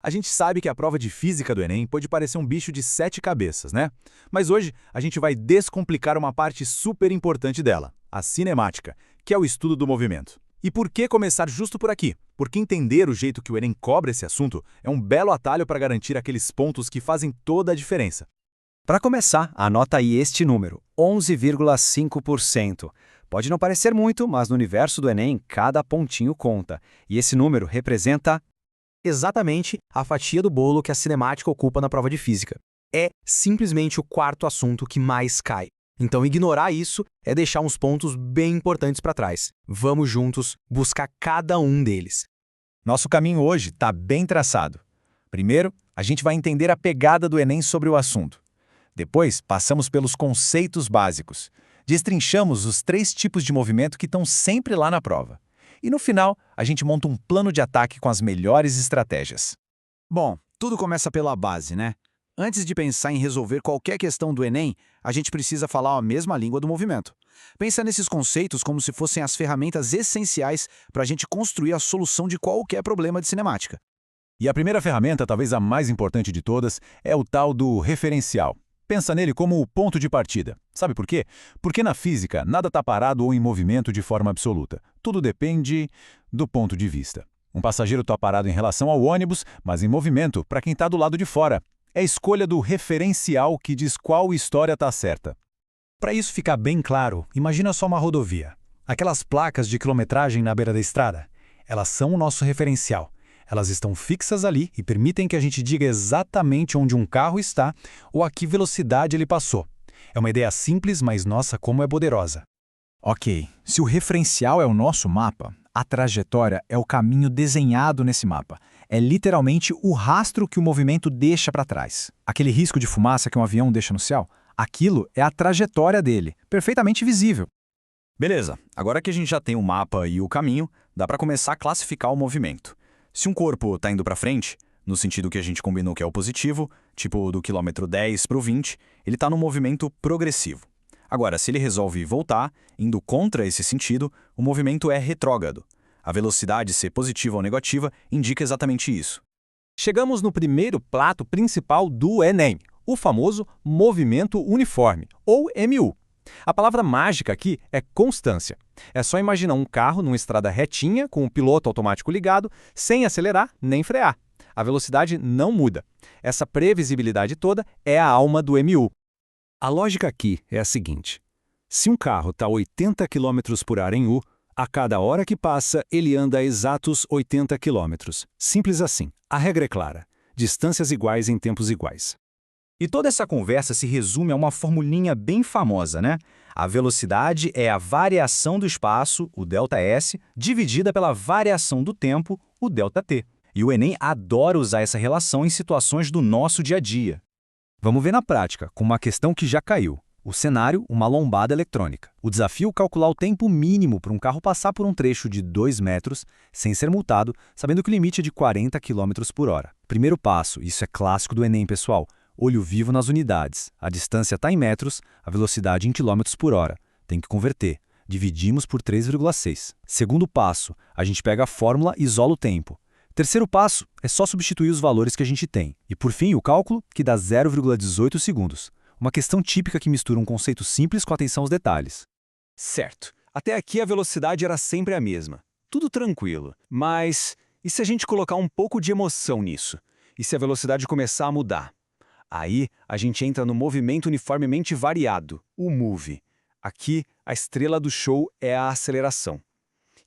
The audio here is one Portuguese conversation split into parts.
A gente sabe que a prova de física do Enem pode parecer um bicho de 7 cabeças, né? Mas hoje a gente vai descomplicar uma parte super importante dela, a cinemática, que é o estudo do movimento. E por que começar justo por aqui? Porque entender o jeito que o Enem cobra esse assunto é um belo atalho para garantir aqueles pontos que fazem toda a diferença. Para começar, anota aí este número, 11,5%. Pode não parecer muito, mas no universo do Enem, cada pontinho conta. E esse número representa exatamente a fatia do bolo que a cinemática ocupa na prova de física. É simplesmente o quarto assunto que mais cai. Então, ignorar isso é deixar uns pontos bem importantes para trás. Vamos juntos buscar cada um deles. Nosso caminho hoje está bem traçado. Primeiro, a gente vai entender a pegada do Enem sobre o assunto. Depois, passamos pelos conceitos básicos. Destrinchamos os 3 tipos de movimento que estão sempre lá na prova. E no final, a gente monta um plano de ataque com as melhores estratégias. Bom, tudo começa pela base, né? Antes de pensar em resolver qualquer questão do Enem, a gente precisa falar a mesma língua do movimento. Pensa nesses conceitos como se fossem as ferramentas essenciais para a gente construir a solução de qualquer problema de cinemática. E a primeira ferramenta, talvez a mais importante de todas, é o tal do referencial. Pensa nele como o ponto de partida. Sabe por quê? Porque na física, nada está parado ou em movimento de forma absoluta. Tudo depende do ponto de vista. Um passageiro está parado em relação ao ônibus, mas em movimento para quem está do lado de fora. É a escolha do referencial que diz qual história está certa. Para isso ficar bem claro, imagina só uma rodovia. Aquelas placas de quilometragem na beira da estrada. Elas são o nosso referencial. Elas estão fixas ali e permitem que a gente diga exatamente onde um carro está ou a que velocidade ele passou. É uma ideia simples, mas nossa, como é poderosa. Ok, se o referencial é o nosso mapa, a trajetória é o caminho desenhado nesse mapa. É literalmente o rastro que o movimento deixa para trás. Aquele risco de fumaça que um avião deixa no céu, aquilo é a trajetória dele, perfeitamente visível. Beleza, agora que a gente já tem o mapa e o caminho, dá para começar a classificar o movimento. Se um corpo está indo para frente, no sentido que a gente combinou que é o positivo, tipo do quilômetro 10 para o 20, ele está no movimento progressivo. Agora, se ele resolve voltar, indo contra esse sentido, o movimento é retrógrado. A velocidade ser positiva ou negativa indica exatamente isso. Chegamos no primeiro prato principal do Enem, o famoso movimento uniforme, ou MU. A palavra mágica aqui é constância. É só imaginar um carro numa estrada retinha, com o piloto automático ligado, sem acelerar nem frear. A velocidade não muda. Essa previsibilidade toda é a alma do MU. A lógica aqui é a seguinte. Se um carro está a 80 km por hora em U, a cada hora que passa, ele anda a exatos 80 km. Simples assim. A regra é clara. Distâncias iguais em tempos iguais. E toda essa conversa se resume a uma formulinha bem famosa, né? A velocidade é a variação do espaço, o ΔS, dividida pela variação do tempo, o ΔT. E o Enem adora usar essa relação em situações do nosso dia a dia. Vamos ver na prática, com uma questão que já caiu. O cenário, uma lombada eletrônica. O desafio, calcular o tempo mínimo para um carro passar por um trecho de 2 metros sem ser multado, sabendo que o limite é de 40 km por hora. Primeiro passo, isso é clássico do Enem, pessoal. Olho vivo nas unidades. A distância está em metros, a velocidade em quilômetros por hora. Tem que converter. Dividimos por 3,6. Segundo passo, a gente pega a fórmula e isola o tempo. Terceiro passo é só substituir os valores que a gente tem. E por fim, o cálculo, que dá 0,18 segundos. Uma questão típica que mistura um conceito simples com atenção aos detalhes. Certo. Até aqui a velocidade era sempre a mesma. Tudo tranquilo. Mas e se a gente colocar um pouco de emoção nisso? E se a velocidade começar a mudar? Aí, a gente entra no movimento uniformemente variado, o MOVE. Aqui, a estrela do show é a aceleração.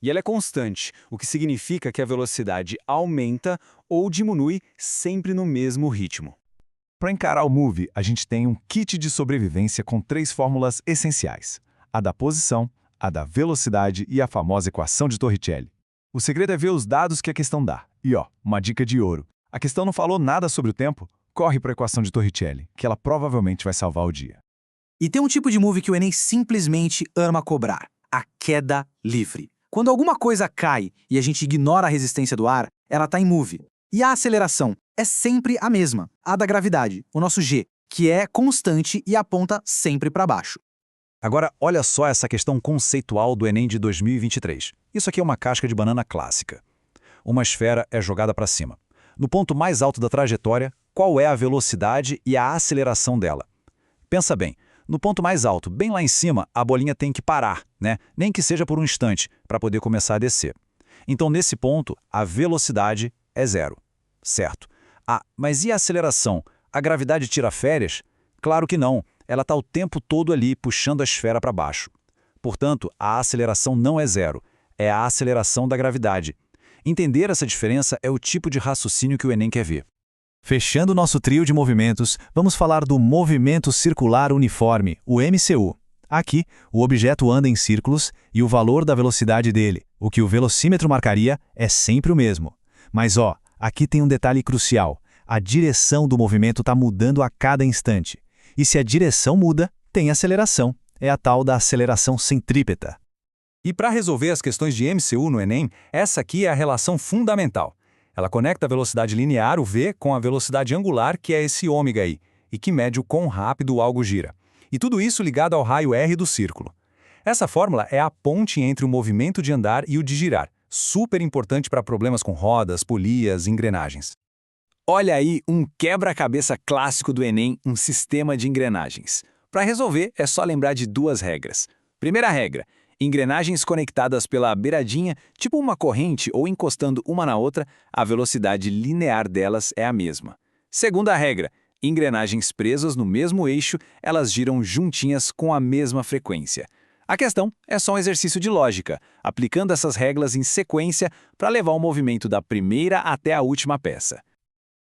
E ela é constante, o que significa que a velocidade aumenta ou diminui sempre no mesmo ritmo. Para encarar o MOVE, a gente tem um kit de sobrevivência com 3 fórmulas essenciais. A da posição, a da velocidade e a famosa equação de Torricelli. O segredo é ver os dados que a questão dá. E uma dica de ouro. A questão não falou nada sobre o tempo? Corre para a equação de Torricelli, que ela provavelmente vai salvar o dia. E tem um tipo de move que o Enem simplesmente ama cobrar: a queda livre. Quando alguma coisa cai e a gente ignora a resistência do ar, ela está em move. E a aceleração é sempre a mesma, a da gravidade, o nosso G, que é constante e aponta sempre para baixo. Agora, olha só essa questão conceitual do Enem de 2023. Isso aqui é uma casca de banana clássica. Uma esfera é jogada para cima. No ponto mais alto da trajetória, qual é a velocidade e a aceleração dela? Pensa bem, no ponto mais alto, bem lá em cima, a bolinha tem que parar, né? Nem que seja por um instante, para poder começar a descer. Então, nesse ponto, a velocidade é zero. Certo. Ah, mas e a aceleração? A gravidade tira férias? Claro que não. Ela está o tempo todo ali, puxando a esfera para baixo. Portanto, a aceleração não é zero. É a aceleração da gravidade. Entender essa diferença é o tipo de raciocínio que o Enem quer ver. Fechando nosso trio de movimentos, vamos falar do movimento circular uniforme, o MCU. Aqui, o objeto anda em círculos e o valor da velocidade dele, o que o velocímetro marcaria, é sempre o mesmo. Mas aqui tem um detalhe crucial. A direção do movimento está mudando a cada instante. E se a direção muda, tem aceleração. É a tal da aceleração centrípeta. E para resolver as questões de MCU no Enem, essa aqui é a relação fundamental. Ela conecta a velocidade linear, o v, com a velocidade angular, que é esse ômega aí, e que mede o quão rápido algo gira. E tudo isso ligado ao raio r do círculo. Essa fórmula é a ponte entre o movimento de andar e o de girar, super importante para problemas com rodas, polias, engrenagens. Olha aí um quebra-cabeça clássico do Enem, um sistema de engrenagens. Para resolver, é só lembrar de duas regras. Primeira regra: engrenagens conectadas pela beiradinha, tipo uma corrente ou encostando uma na outra, a velocidade linear delas é a mesma. Segunda regra: engrenagens presas no mesmo eixo, elas giram juntinhas com a mesma frequência. A questão é só um exercício de lógica, aplicando essas regras em sequência para levar o movimento da primeira até a última peça.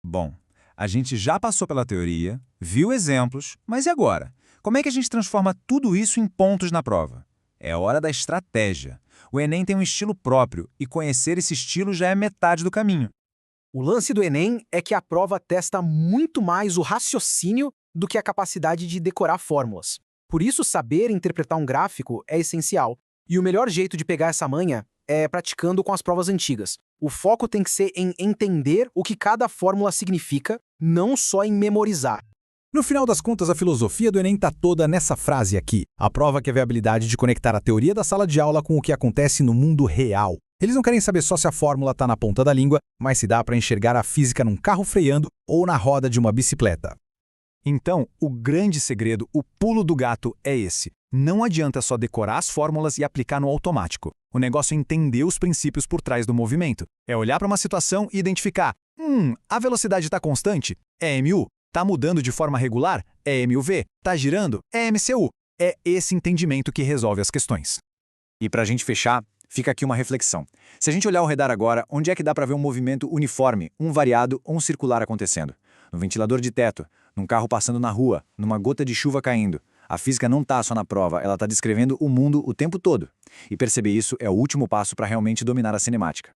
Bom, a gente já passou pela teoria, viu exemplos, mas e agora? Como é que a gente transforma tudo isso em pontos na prova? É hora da estratégia. O Enem tem um estilo próprio e conhecer esse estilo já é metade do caminho. O lance do Enem é que a prova testa muito mais o raciocínio do que a capacidade de decorar fórmulas. Por isso, saber interpretar um gráfico é essencial. E o melhor jeito de pegar essa manha é praticando com as provas antigas. O foco tem que ser em entender o que cada fórmula significa, não só em memorizar. No final das contas, a filosofia do Enem está toda nessa frase aqui. A prova quer ver a habilidade de conectar a teoria da sala de aula com o que acontece no mundo real. Eles não querem saber só se a fórmula está na ponta da língua, mas se dá para enxergar a física num carro freando ou na roda de uma bicicleta. Então, o grande segredo, o pulo do gato é esse. Não adianta só decorar as fórmulas e aplicar no automático. O negócio é entender os princípios por trás do movimento. É olhar para uma situação e identificar: a velocidade está constante? É MU. Está mudando de forma regular? É MUV. Está girando? É MCU. É esse entendimento que resolve as questões. E para a gente fechar, fica aqui uma reflexão. Se a gente olhar ao redor agora, onde é que dá para ver um movimento uniforme, um variado ou um circular acontecendo? No ventilador de teto, num carro passando na rua, numa gota de chuva caindo. A física não está só na prova, ela está descrevendo o mundo o tempo todo. E perceber isso é o último passo para realmente dominar a cinemática.